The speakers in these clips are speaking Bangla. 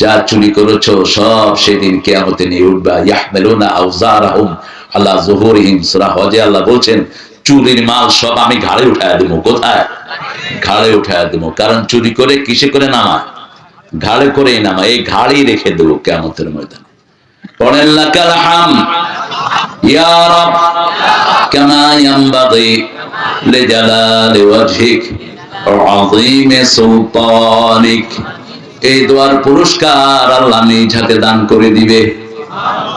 যা চুরি করেছো সব সেদিন কিয়ামতে নিয়ে উঠবা। ইয়াহমিলুনা আওজারহুম আলা যুহুরিহিম, সূরা হজে আল্লাহ বলছেন চুরির মাল সব আমি ঘাড়ে উঠায় দেবো। কোথায়? ঘাড়ে উঠায় দেবো। কারণ চুরি করে কিসে করে নামায়? ঘাড়ে করেই নামায়। এই ঘাড়েই রেখে দেবো কিয়ামতের ময়দানে। পড়েন লাকাল হামদ ইয়া রাব কামা ইয়ানবাগি লিজালালি ওয়াজহিক ওয়া আযীমি সুলতানিক। এই দোয়ার পুরস্কার আল্লাহ নিজ হাতে দান করে দিবে।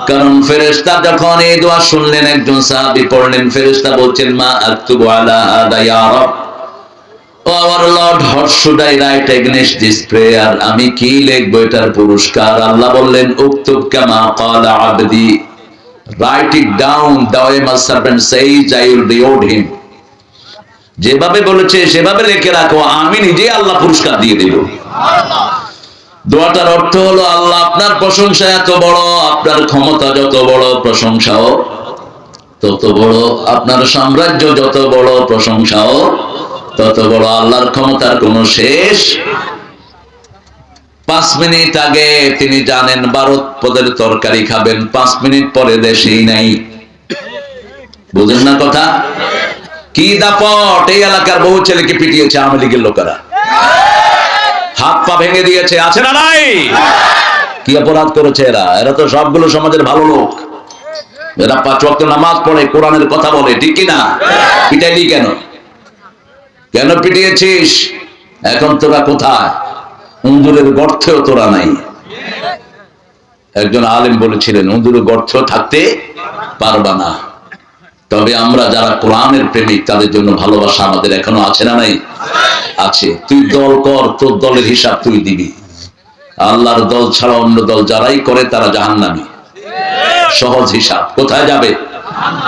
কারণ ফেরেশতা যখন এই দোয়া শুনলেন, একজন সাহাবী পড়লেন, ফেরেশতা বলছেন মা আকতুবু আলা হাদা ইয়া রাব, O our lord, what should I write against this prayer? আমি কি লিখবো এটার পুরস্কার? আল্লাহ বললেন উকতুব কামা ক্বালা আবদি, write it down, the way my servant says I will reward him. যেভাবে বলেছে সেভাবে লিখে রাখো, আমি নিজে আল্লাহ পুরস্কার দিয়ে দেব। দোয়াটার অর্থ হলো আল্লাহ আপনার প্রশংসা এত বড়, আপনার ক্ষমতা যত বড় প্রশংসাও তত বড়, আপনার সাম্রাজ্য যত বড় প্রশংসাও তত বড়। আল্লাহর ক্ষমতার কোনো শেষ। 5 মিনিট আগে তিনি জানেন 12 পদের তরকারি খাবেন, 5 মিনিট পরে দেশেই নাই। বুঝেন না কথা? কি দাপট! এই এলাকার বহু ছেলেকে পিটিয়েছে আওয়ামী লীগের লোকেরা, হাত পা ভেঙে দিয়েছে, আছে না নাই? কি অপরাধ করেছে এরা? এরা তো সবগুলো সমাজের ভালো লোক। এরা 5 ওয়াক্ত নামাজ পড়ে, কোরআনের কথা বলে, ঠিক কি না? পিটাইলি কেন? কেন পিটিয়েছিস? এখন তোরা কোথায়? উন্দুরের গর্তেও তোরা নাই। একজন আলেম বলেছিলেন উন্দুরের গর্তেও থাকতে পারবা না। তবে আমরা যারা কোরআনের প্রেমিক তাদের জন্য ভালোবাসা আমাদের এখনো আছে না নাই? আছে। তুই দল কর, তোর দলের হিসাব তুই দিবি। আল্লাহর দল ছাড়া অন্য দল যারাই করে তারা জাহান্নামী। সহজ হিসাব। কোথায় যাবে?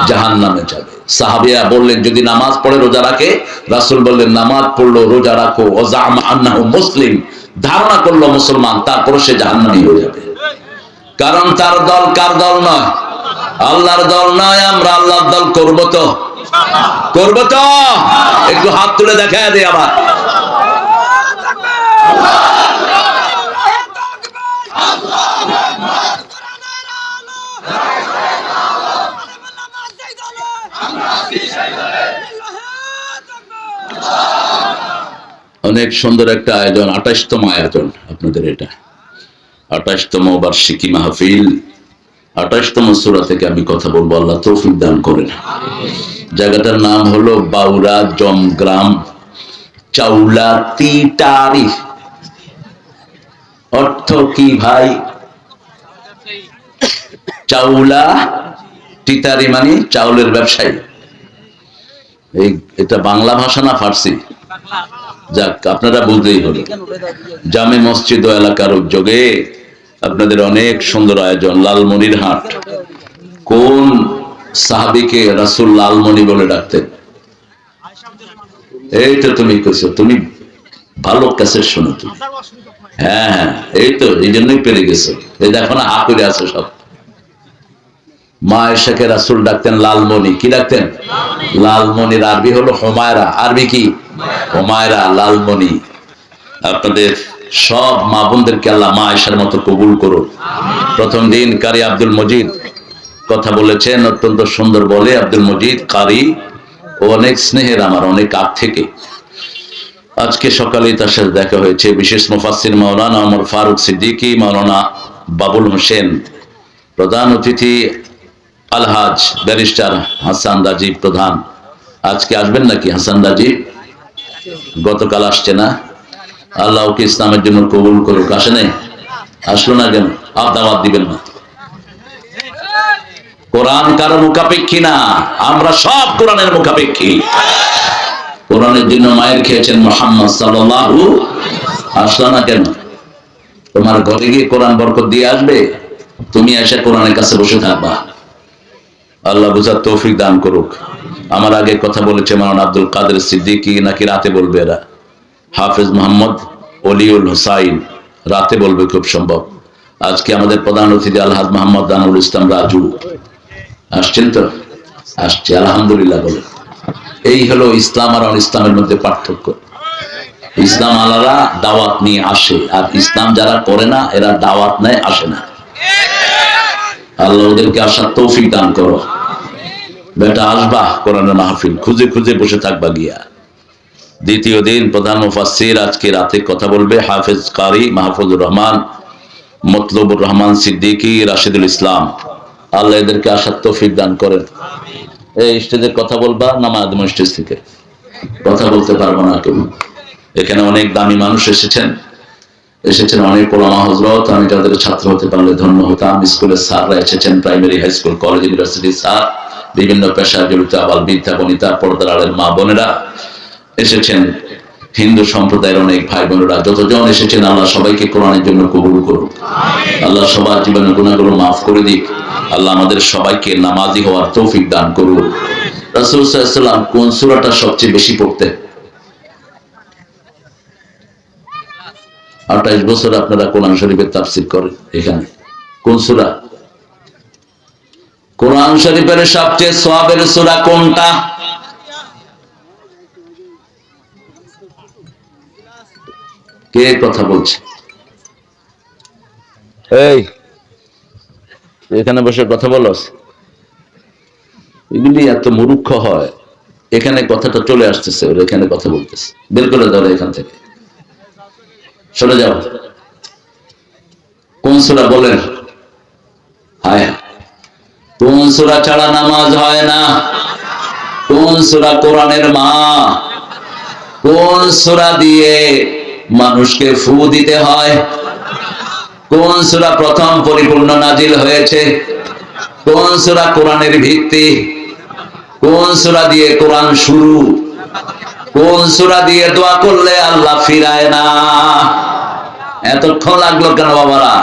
জাহান্নামে যাবে। সাহাবিয়া বললেন যদি নামাজ পড়ে রোজা রাখে, রাসূল বললেন নামাজ পড়লো রোজা রাখো, ও জামা আন্নাহু মুসলিম, ধারণা করলো মুসলমান, তারপরে সে জাহান্নামী হয়ে যাবে। কারণ তার দল কার দল নয়? আল্লাহর দল নয়। আমরা আল্লাহর দল করব তো? করব তো? একটু হাত তুলে দেখায় দে আবার। অনেক সুন্দর একটা আয়োজন, 28তম আয়োজন আপনাদের। এটা 28তম বার্ষিকী মাহফিল। 28তম সূরা থেকে আমি কথা বলবো, আল্লাহ তৌফিক দান করেন। জায়গাটার নাম হলো বাউরা জমগ্রাম চাউলা তিটারি। অর্থ কি ভাই? চাউলা তিটারি মানে চাউলের ব্যবসায়ী। এটা বাংলা ভাষা না ফার্সি? যাক, আপনারা বুঝলেই হলো। জামে মসজিদ ও এলাকার উদ্যোগে আপনাদের অনেক সুন্দর আয়োজন। লালমনিরহাট। কোন সাহাবীকে রাসূল লালমনি বলে ডাকতেন? এই তো তুমি কইছো, তুমি ভালো ক্যাসেট শোনো তুমি। হ্যাঁ, এই তো, এই জন্যই পেরে গেছো। এই দেখো না হা করে আছে সব। মা আয়েশাকে রাসূল ডাকতেন লালমনি। কি ডাকতেন? লালমনির আরবি হলো হুমায়রা। আরবি কি? হুমায়রা, লালমনি। আপনাদের সব মা বোনদেরকে আল্লাহ মা আয়েশার মতো কবুল করুন। প্রথম দিন কারি আব্দুল মজিদ কথা বলেছেন, অত্যন্ত সুন্দর বলে। আব্দুল মজিদ কারি ও অনেক স্নেহের আমার, অনেক আগ থেকে। আজকে সকালেই তার সাথে দেখা হয়েছে। বিশেষ মুফাসসির মাওলানা ওমর ফারুক সিদ্দিকী, মাওলানা বাবুল হোসেন, প্রধান অতিথি আলহাজ ব্যারিস্টার হাসান রাজীব প্রধান। আজকে আসবেন নাকি হাসান রাজীব? গতকাল আসছে না? আল্লাহ ওকে ইসলামের জন্য কবুল করুক। আসে নাই? আসলো না কেন? দাওয়াত দিবেন না? কোরআন কারো মুখাপেক্ষী না, আমরা সব কোরআনের মুখাপেক্ষী। কোরআনের জন্য মায়ের খেয়েছেন মুহাম্মদ সাল্লাল্লাহু। আসলো না কেন? তোমার ঘরে গিয়ে কোরআন বরকত দিয়ে আসবে, তুমি এসে কোরআনের কাছে বসে থাকবা। আল্লাহ বুঝার তৌফিক দান করুক। আমার আগে কথা বলেছে মাওলানা আব্দুল কাদের সিদ্দিকী, নাকি রাতে বলবে এরা। হাফেজ মোহাম্মদ ওলিউল হোসাইন রাতে বলবে খুব সম্ভব। আজকে আমাদের প্রধান অতিথি আলহাজ মোহাম্মদ দানুল ইসলাম রাজু আসছেন তো? আসছে, আলহামদুলিল্লাহ বলে। এই হলো ইসলাম আর অন ইসলামের মধ্যে পার্থক্য। ইসলাম আলারা দাওয়াত নিয়ে আসে, আর ইসলাম যারা করে না এরা দাওয়াত নেয় আসে না। আল্লাহ ওদেরকে আসার তৌফিক দান করো। বেটা আসবা কোরআনের মাহফিল, খুঁজে খুঁজে বসে থাকবা গিয়া। দ্বিতীয় দিন প্রধান মুফাসসির আজকে রাতে কথা বলবে হাফেজ কারি মাহফুজুর রহমান, মতলুবুর রহমান সিদ্দিকী, রাশিদুল ইসলাম। আল্লাহ এদেরকে আসার তৌফিক দান করেন। এই স্টেজে কথা বলবা, নামাজ স্টেজ থেকে কথা বলতে পারবো না কেউ। এখানে অনেক দামি মানুষ এসেছেন অনেক ওলামা হযরত। আমি যাদের ছাত্র হতে পারলে ধন্য হতাম। স্কুলের স্যাররা এসেছেন, primary high school college university sir, বিভিন্ন পেশা জড়িত আবাল বৃদ্ধা বনিতা পর্দার আড়ের মা বোনেরা এসেছেন, হিন্দু সম্প্রদায়ের অনেক ভাই বোনেরা যতজন এসেছেন, আল্লাহ সবাইকে কোরআনের জন্য কবুল করুন। আল্লাহ সবার জীবনের গুনাহগুলো মাফ করে দিক। আল্লাহ আমাদের সবাইকে নামাজি হওয়ার তৌফিক দান করুন। রাসূল সাল্লাল্লাহু আলাইহি ওয়াসাল্লাম কোন সূরাটা সবচেয়ে বেশি পড়তেন? 28 বছর আপনারা কোরআন শরীফের তাফসীর করেন, এখানে কোন সূরা? কোরআন শরীফের সবচেয়ে সওয়াবের সূরা কোনটা? কে কথা বলছে? এই এখানে বসে কথা বলস, এগুলি এত মূর্খ হয়। এখানে কথাটা চলে আসতেছে, ওরা এখানে কথা বলতেছে, বের করে ধরে এখান থেকে, সরে যাও। কোন সূরা বলেন? হায়, কোন সূরা ছাড়া নামাজ হয় না? কোন সূরা কোরআনের মা? কোন সূরা দিয়ে মানুষকে ফু দিতে হয়? কোন সূরা প্রথম পরিপূর্ণ নাজিল হয়েছে? কোন সূরা কোরআনের ভিত্তি? কোন সূরা দিয়ে কোরআন শুরু? কোন সূরা দিয়ে দোয়া করলে আল্লাহ ফিরায় না? এতক্ষণ লাগলো কেন বাবারা?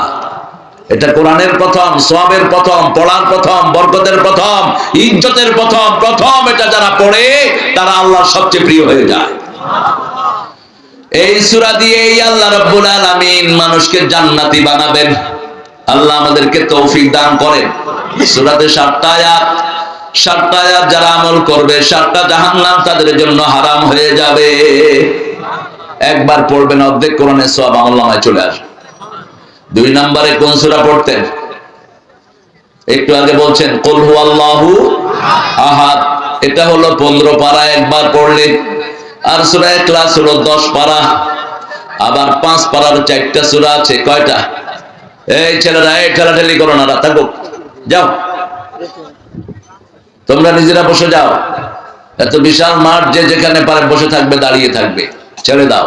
এটা কোরআনের প্রথম, সওয়াবের প্রথম, পড়ার প্রথম, বরকতের প্রথম, ইজ্জতের প্রথম। প্রথম এটা যারা পড়ে তারা আল্লাহর সবচেয়ে প্রিয় হয়ে যায়। এই সূরা দিয়েই আল্লাহ রাব্বুল আলামিন মানুষকে জান্নাতি বানাবেন। আল্লাহ আমাদেরকে তৌফিক দান করেন। সূরাতে 7টা আয়াত, 7টা আয়াত যারা আমল করবে 7টা জাহান্নাম তাদের জন্য হারাম হয়ে যাবে। একবার পড়বেন, অর্ধেক কোরআনের সওয়াব আমলনামায় চলে আসবে। 2 নম্বরে কোন সূরা পড়তেন? একটু আগে বলছেন কুল হুয়াল্লাহু আহাদ, এটা হলো 15 পারা একবার পড়লে। আর সূরা ইখলাস হলো 10 পারা। আবার 5 পারার 4টা সূরা আছে। কয়টা? এই ছেলেরা, এই ঠেলাঠেলি করো না, থাকো, যাও তোমরা নিজেরা বসে যাও। এত বিশাল মাঠ, যে যেখানে পারে বসে থাকবে, দাঁড়িয়ে থাকবে, ছেড়ে দাও।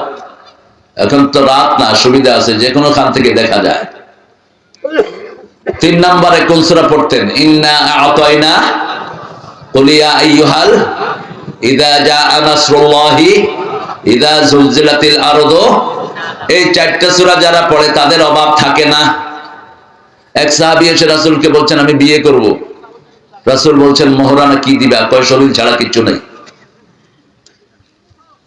এখন তো রাত না, সুবিধা আছে, যে কোনো খান থেকে দেখা যায়। 3 নম্বরে কোন সূরা পড়তেন? ইন্না আ'তাইনা কুল ইয়া আইয়ুহাল ইযা জাআ নাসরুল্লাহি ইযা যুলজিলাতিল আরদু। এই 4টা সূরা যারা পড়ে তাদের অভাব থাকে না। এক সাহাবী এসে রাসূলকে বলছেন আমি বিয়ে করব। রাসূল বলছেন মোহরানা কি দিবা? কয় শরীর ছাড়া কিচ্ছু নেই।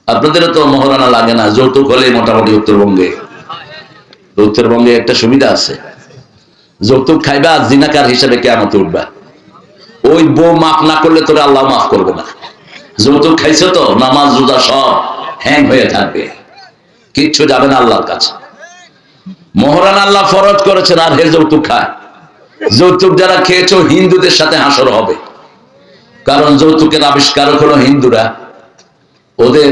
আপনাদেরও তো মোহরানা লাগে না, যৌতুক হলে মোটামুটি উত্তরবঙ্গে একটা সুবিধা আছে, যৌতুক খাইবা আর জিনাকার হিসেবে কিয়ামতে উঠবা। ওই বউ মাফ না করলে তোরা আল্লাহ মাফ করবে না। যৌতুক খাইছো তো, নামাজ রোজা সব হ্যাং হয়ে থাকবে, কিচ্ছু যাবে না আল্লাহর কাছে। মোহরানা আল্লাহ ফরজ করেছেন, আর হে যৌতুক খায়। যৌতুক যারা খেয়েছো হিন্দুদের সাথে হাসর হবে, কারণ যৌতুকের আবিষ্কারক হলো হিন্দুরা। ওদের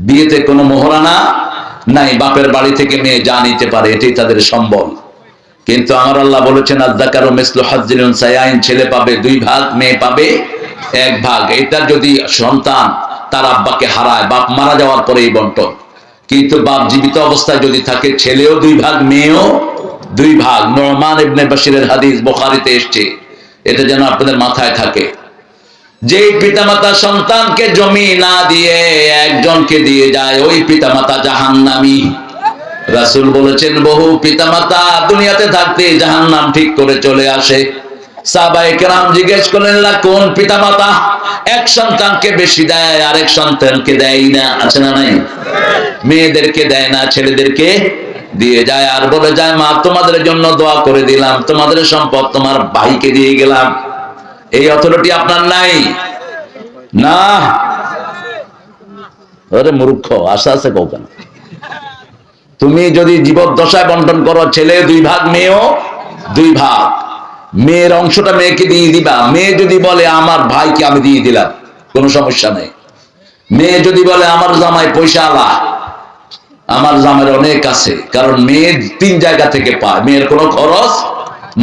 বিয়েতে কোনো মোহরানা নাই, বাপের বাড়ি থেকে মেয়ে যা নিতে পারে এটাই তাদের সম্বল। কিন্তু আমার আল্লাহ বলেছেন আয-যাকারু মিসলু হাজ্জিল উনসায়াইন, ছেলে পাবে 2 ভাগ, মেয়ে পাবে 1 ভাগ। এটা যদি সন্তান তার আব্বাকে হারায়, বাপ মারা যাওয়ার পরে এই বন্টন। কিন্তু বাপ জীবিত অবস্থায় যদি থাকে, ছেলেও 2 ভাগ, মেয়েও 2 ভাগ। নু'মান ইবনে বাশিরের হাদিস বুখারীতে এসেছে, এটা যেন আপনাদের মাথায় থাকে। যে পিতামাতা সন্তানকে জমি না দিয়ে একজনকে দিয়ে যায়, ওই পিতামাতা জাহান্নামী। রাসূল বলেছেন বহু পিতামাতা দুনিয়াতে থাকতে জাহান্নাম ঠিক করে চলে আসে। সাহাবায়ে কেরাম জিজ্ঞেস করলেন কোন পিতামাতা এক সন্তানকে বেশি দেয়, আরেক সন্তানকে দেয় না? আছে না নাই? মেয়েদেরকে দেয় না, ছেলেদেরকে দিয়ে যায়, আর বলে যায় মা তোমাদের জন্য দোয়া করে দিলাম, তোমাদের সম্পদ তোমার ভাইকে দিয়ে গেলাম। এই অথরিটি আপনার নাই না। আরে মূর্খ, আশা আছে কৌকেন। তুমি যদি জীবদ্দশায় বন্টন করো, ছেলে 2 ভাগ, মেয়েও 2 ভাগ, মেয়ের অংশটা মেয়েকে দিয়ে দিবা। মেয়ে যদি বলে আমার ভাইকে আমি দিয়ে দিলাম, কোনো সমস্যা নেই। মেয়ে যদি বলে আমার জামাই পয়সা আলা, আমার জামাইয়ের অনেক আছে, কারণ মেয়ে 3 জায়গা থেকে পায়, মেয়ের কোনো খরচ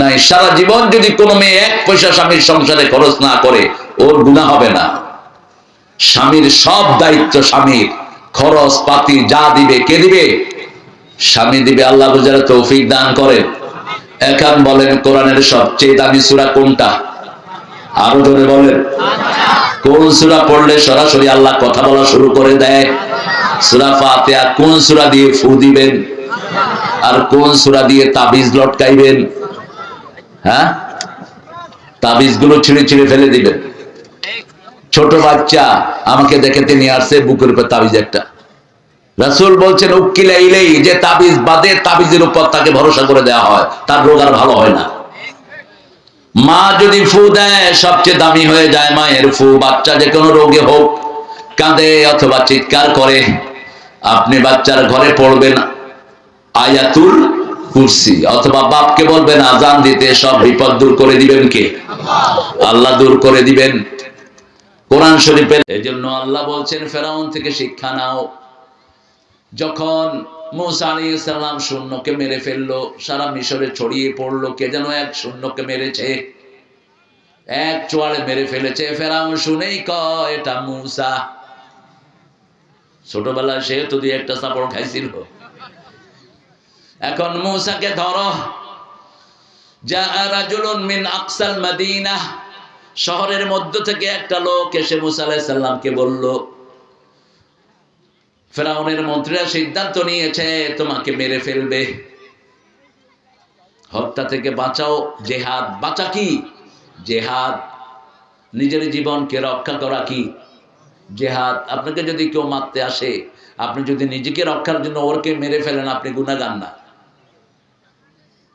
নাই। সারা জীবন যদি কোনো মেয়ে 1 পয়সা স্বামীর সংসারে খরচ না করে, ওর গুনাহ হবে না। স্বামীর সব দায়িত্ব, স্বামীর খরচ পাতি যা দিবে কে দিবে? স্বামী দিবে। আল্লাহ বুঝার তৌফিক দান করেন। এখন বলেন, কোরআনের সবচেয়ে দামি সূরা কোনটা? আরো জোরে বলেন। কোন সূরা পড়লে সরাসরি আল্লাহ কথা বলা শুরু করে দেয়? সূরা ফাতিহা। কোন সূরা দিয়ে ফু দিবেন? আর কোন সূরা দিয়ে তাবিজ লটকাইবেন? হ্যাঁ, তাবিজ গুলো ছিঁড়ে ছিঁড়ে ফেলে দিবেন। ছোট বাচ্চা আমাকে দেখেতে নিয়ে আসছে, বুকের উপর তাবিজ একটা। রাসূল বলছেন উকিলা ইলাই, যে তাবিজ বাদে তাবিজের উপর তাকে ভরসা করে দেওয়া হয়, তার রোগ আর ভালো হয় না। মা যদি ফু দেয়, সবচেয়ে দামি হয়ে যায় মায়ের ফু। বাচ্চা যে কোনো রোগে হোক, কাঁদে অথবা চিৎকার করে, আপনি বাচ্চার ঘরে পড়বেন আয়াতুল কুরসি, অথবা বাপকে বলবেন আজান দিতে, সব বিপদ দূর করে দিবেন কে? আল্লাহ দূর করে দিবেন। কোরআন শরীফের এজন্য আল্লাহ বলছেন ফেরাউন থেকে শিক্ষা নাও। যখন মূসা আলাইহিস সালাম শূন্যকে মেরে ফেললো, সারা মিশরে ছড়িয়ে পড়লো কে যেন এক শূন্যকে মেরেছে, এক চোয়ালে মেরে ফেলেছে। ফেরাউন শুনেই কয় এটা মূসা। ছোটবেলায় সে তো 2-1টা চাপড় খাইছিল। এখন মূসাকে ধরো। জাআ রাজুলুন মিন আকসাল মাদিনা, শহরের মধ্য থেকে একটা লোক এসে মূসা আলাইহিস সালামকে বলল, ফেরাউনের মন্ত্রীরা সিদ্ধান্ত নিয়েছে তোমাকে মেরে ফেলবে, হত্যা থেকে বাঁচাও। জেহাদ, বাঁচা কি? জেহাদ। নিজের জীবনকে রক্ষা করা কি? জেহাদ। আপনাকে যদি কেউ মারতে আসে, আপনি যদি নিজেকে রক্ষার জন্য ওরকে মেরে ফেলেন, আপনি গুনাহগার না।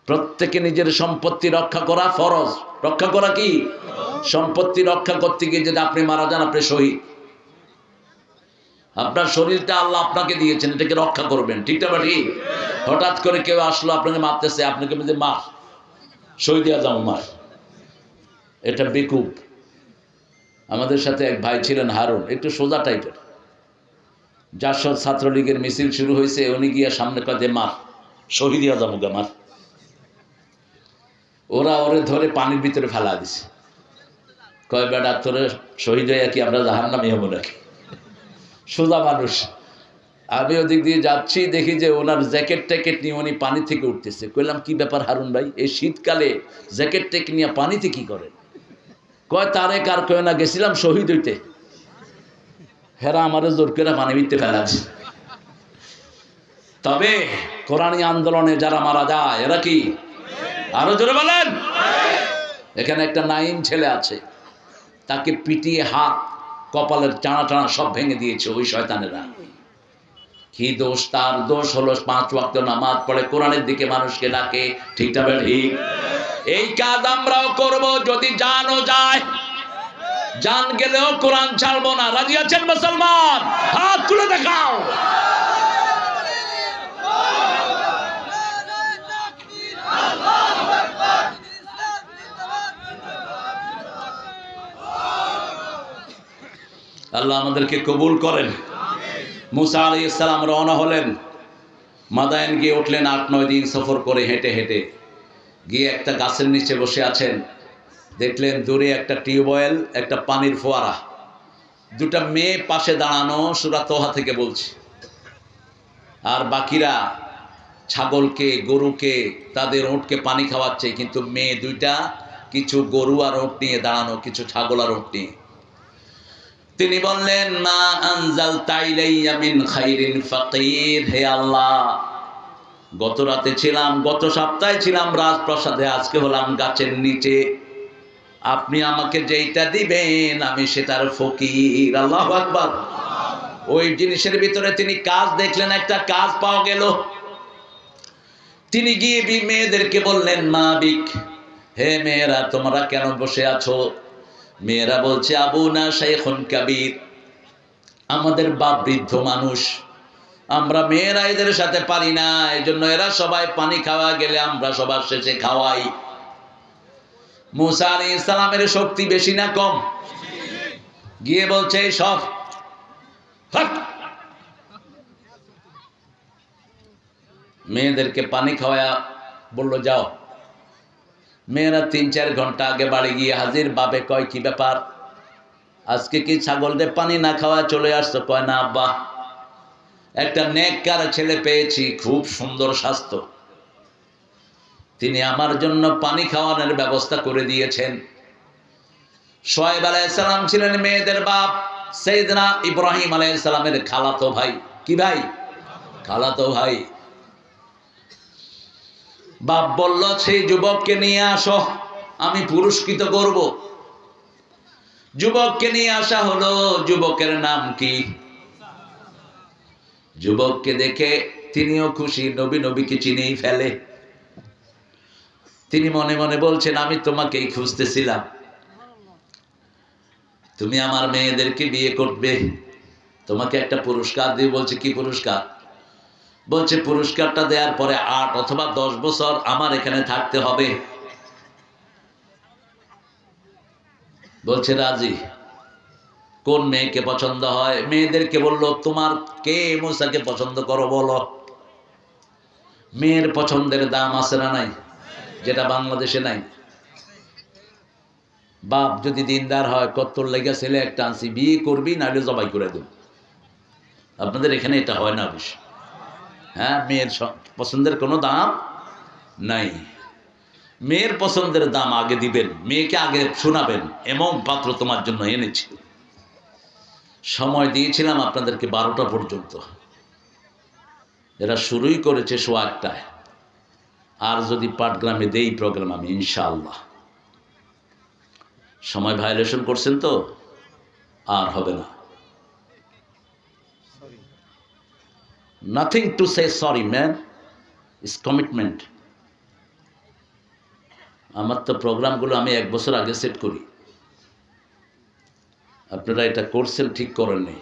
প্রত্যেকে নিজের সম্পত্তি রক্ষা করা ফরজ। রক্ষা করা কি? সম্পত্তি রক্ষা করতে গিয়ে যদি আপনি মারা যান, আপনি শহীদ। আপনার শরীরটা আল্লাহ আপনাকে দিয়েছেন, এটাকে রক্ষা করবেন, ঠিক না? ঠিক। হঠাৎ করে কেউ আসলো আপনাকে মারতেছে, আপনাকে বলতে মার, শহীদ হয়ে যাও, মার, এটা বেকুব। আমাদের সাথে এক ভাই ছিলেন হারুন, একটু সোজা টাইপের। জাসদ ছাত্রলীগের মিছিল শুরু হয়েছে, উনি গিয়া সামনে কাঁধে মার, শহীদ হয়ে যাবো গা, মার। ওরা ওরে ধরে পানির ভিতরে ফেলা দিছে। কয় বেটা তোরে শহীদ হয়ে কি আমরা জাহান্নামী হবো নাকি? সোজা মানুষ। আমি ওদিক দিয়ে যাচ্ছি, দেখি যে ওনার জ্যাকেট ট্যাকেট নিয়ে উনি পানি থেকে উঠতেছে। কইলাম কি ব্যাপার হারুন ভাই, এই শীতকালে জ্যাকেট ট্যাকেট নিয়ে পানিতে কি করেন? কয় তারেক আর কয় না, গেছিলাম শহীদ হইতে। হেরা আমারে জোর করে পানি ভিতরে ফেলাছে। তবে কোরআনী আন্দোলনে যারা মারা যায় এরা কি? আরো জোরে বলেন। এখানে একটা নাইম ছেলে আছে, তাকে পিটিয়ে হাত, কপালের টানা টানা সব ভেঙে দিয়েছে ওই শয়তানেরা। কি দোষ তার? দোষ হলো 5 ওয়াক্ত নামাজ পড়ে, কোরআনের দিকে মানুষকে ডাকে, ঠিক না? ঠিক। এই কাজ আমরাও করব যদি জানও যায়। জান গেলেও কোরআন ছাড়বো না। রাজি আছেন মুসলমান? হাত তুলে দেখাও। আল্লাহ আমাদেরকে কবুল করেন। মুসা আলাইহিস সালাম রওনা হলেন, মাদায়েন গিয়ে উঠলেন। 8-9 দিন সফর করে হেঁটে হেঁটে গিয়ে একটা গাছের নিচে বসে আছেন। দেখলেন দূরে একটা টিউবওয়েল, একটা পানির ফোয়ারা, 2টা মেয়ে পাশে দাঁড়ানো, সূরা তোহা থেকে বলছে। আর বাকিরা ছাগলকে, গরুকে, তাদের ওঁটকে পানি খাওয়াচ্ছে, কিন্তু মেয়ে 2টা কিছু গরু আর ওঁট নিয়ে দাঁড়ানো, কিছু ছাগল আর ওঁট নিয়ে। তিনি বললেন মা আনজালতা ইলাইয়া মিন খাইরিন ফাকির, হে আল্লাহ, গত রাতে ছিলাম, গত সপ্তাহে ছিলাম রাজপ্রাসাদে, আজকে হলাম গাছের নিচে। আপনি আমাকে যেইটা দিবেন আমি সেটার ফকির। আল্লাহু আকবার। ওই জিনিসের ভিতরে তিনি কাজ দেখলেন, একটা কাজ পাওয়া গেল। তিনি গিয়ে মেয়েদেরকে বললেন মা বিক, হে মেয়েরা তোমরা কেন বসে আছো? মেয়েরা বলছে আবুনা শাইখুন কাবীর, আমাদের বাপ বৃদ্ধ মানুষ, আমরা মেয়েরা এদের সাথে পারি না, এই জন্য এরা সবাই পানি খাওয়া গেলে আমরা সবার শেষে খাওয়াই। মুসা আলাইহিস সালামের শক্তি বেশি না কম? গিয়ে বলছে সব মেয়েদেরকে পানি খাওয়া, বলল যাও। মেয়েরা ৩-৪ ঘন্টা আগে বাড়ি গিয়ে হাজির। বাপে কয় কি ব্যাপার, আজকে কি ছাগলদের পানি না খাওয়া চলে আসতো? কয় না আব্বা, একটা নেককার ছেলে পেয়েছি, খুব সুন্দর স্বাস্থ্য, তিনি আমার জন্য পানি খাওয়ানোর ব্যবস্থা করে দিয়েছেন। শুআয়ব আলাইহিস সালাম ছিলেন মেয়েদের বাপ, সাইয়েদনা ইব্রাহিম আলাইহিস সালামের খালাতো ভাই। কি ভাই? খালাতো ভাই। বাপ বলল সেই যুবককে নিয়ে আসো, আমি পুরস্কৃত করব। যুবককে নিয়ে আসা হলো। যুবকের নাম কি? যুবককে দেখে তিনিও খুশি, নবীকে চিনেই ফেলে। তিনি মনে মনে বলছেন আমি তোমাকেই খুঁজতেছিলাম, তুমি আমার মেয়েদেরকে বিয়ে করবে, তোমাকে একটা পুরস্কার দিয়ে। বলছে কি পুরস্কার? বলছে পুরস্কারটা দেওয়ার পরে 8 অথবা 10 বছর আমার এখানে থাকতে হবে। বলছে রাজি। কোন মেয়েকে পছন্দ হয়? মেয়েদেরকে বলল তোমার কে মুসাকে পছন্দ করো বলো। মেয়ের পছন্দের দাম আছে না নাই? যেটা বাংলাদেশে নাই। বাপ যদি দিনদার হয়, কত্তর লেগে ছেলে একটা আনছি, বিয়ে করবি নাহলে জবাই করে দেব। আপনাদের এখানে এটা হয় না বেশি? হ্যাঁ, মেয়ের পছন্দের কোনো দাম নাই। মেয়ের পছন্দের দাম আগে দিবেন, মেয়েকে আগে শোনাবেন এমন পাত্র তোমার জন্য এনেছি। সময় দিয়েছিলাম আপনাদেরকে 12টা পর্যন্ত, এরা শুরুই করেছে 1:15টায়। আর যদি পাটগ্রামে দেই প্রোগ্রাম আমি ইনশাআল্লাহ। সময় ভায়োলেশন করছেন তো, আর হবে না। Nothing to say sorry man, it's commitment. আমার তো প্রোগ্রামগুলো আমি 1 বছর আগে সেট করি। আপনারা এটা করছেন, ঠিক করেন নাই।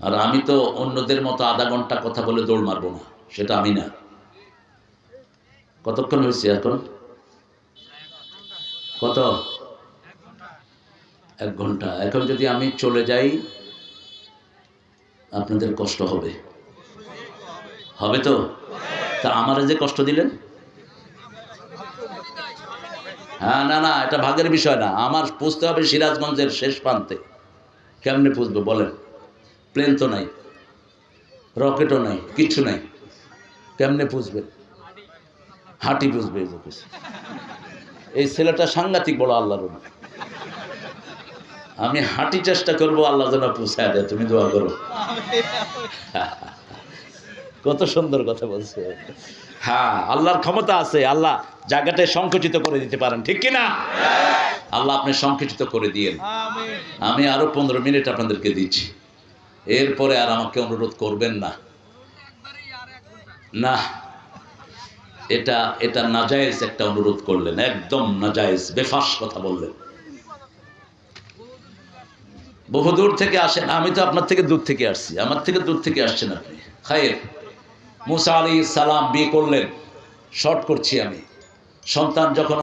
আর আমি তো অন্যদের মতো আধা ঘন্টা কথা বলে দৌড় মারবো না, সেটা আমি না। কতক্ষণ হয়েছে এখন? কত? 1 ঘন্টা। এখন যদি আমি চলে যাই আপনাদের কষ্ট হবে, হবে তো? তা আমারে যে কষ্ট দিলেন, হ্যাঁ না না, এটা ভাগের বিষয় না। আমার পুষতে হবে সিরাজগঞ্জের শেষ প্রান্তে। কেমনে পুষবো বলেন? প্লেন তো নাই, রকেটও নাই, কিচ্ছু নাই, কেমনে পুষবেন? হাঁটি পুষবে। এই ছেলেটা সাংঘাতিক বড় আল্লাহর। আমি হাঁটি চেষ্টা করবো, আল্লাহ যেন পুষায় দেয়, তুমি দোয়া করো। কত সুন্দর কথা বলছে। হ্যাঁ, আল্লাহর ক্ষমতা আছে, আল্লাহ জায়গাটায় সংকুচিত করে দিতে পারেন, ঠিক কিনা? আল্লাহ আপনি সংকুচিত করে দিয়েন। আমি আরো 15 মিনিট আপনাদেরকে দিচ্ছি, এরপরে আর আমাকে অনুরোধ করবেন না। না, এটা নাজায়েজ একটা অনুরোধ করলেন, একদম নাজায়েজ, বেফাস কথা বললেন। বহু দূর থেকে আসেন, আমি তো আপনার থেকে দূর থেকে আসছি, আমার থেকে দূর থেকে আসছেন আপনি। খায়ের। মুসা আলাইহিস সালাম বিয়ে করলেন, শর্ট করছি আমি। সন্তান যখন